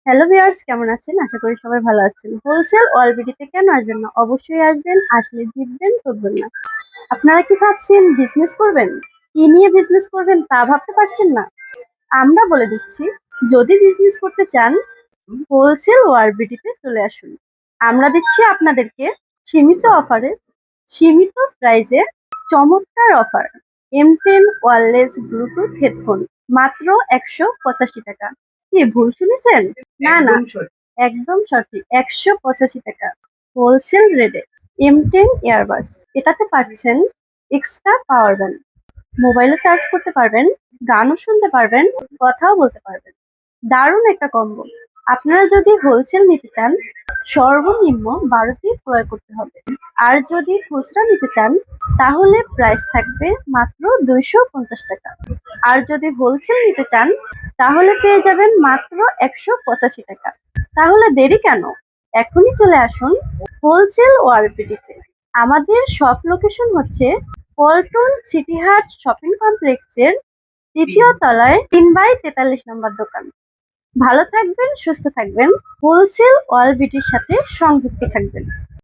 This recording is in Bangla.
হ্যালো ভিউয়ার্স, কেমন আছেন? আশা করি সবাই ভালো আছেন। হোলসেল ওয়ালবিডিতে কেন আসবেন না? অবশ্যই আসবেন, আসলে জিতবেন, ঠকবেন না। আপনারা কি ভাবছেন বিজনেস করবেন? কি নিয়ে বিজনেস করবেন তা ভাবতে পারছেন না? আমরা বলে দিচ্ছি, যদি বিজনেস করতে চান হোলসেল ওয়ালবিডিতে চলে আসুন। আমরা দিচ্ছি আপনাদেরকে সীমিত অফারে, সীমিত প্রাইজে চমৎকার offer. M10 wireless Bluetooth headphone মাত্র 185 টাকা। কি ভুল শুনেছেন? না না, একদম সঠিক, 185 টাকা হোলসেল রেটে। M10 ইয়ারবাডস, এটাতে পাচ্ছেন এক্সট্রা পাওয়ার ব্যাংক, মোবাইলও চার্জ করতে পারবেন, গানও শুনতে পারবেন, কথাও বলতে পারবেন। দারুণ একটা কম্বো। আপনারা যদি হোলসেল নিতে চান সর্বনিম্ন 12টি ক্রয় করতে হবে। আর যদি খুচরা নিতে চান তাহলে প্রাইস থাকবে মাত্র 250 টাকা। আর যদি হোলসেল নিতে চান তাহলে পেয়ে যাবেন মাত্র 185 টাকা। তাহলে দেরি কেন? এখনই চলে আসুন হোলসেল ওয়ালবিডিতে। আমাদের শপ লোকেশন হচ্ছে পল্টন সিটি হাট শপিং কমপ্লেক্সের 3য় তলায় 3/43 নম্বর দোকান। ভালো থাকবেন, সুস্থ থাকবেন, হোলসেল ওয়ালবিডির সাথে সংযুক্ত থাকবেন।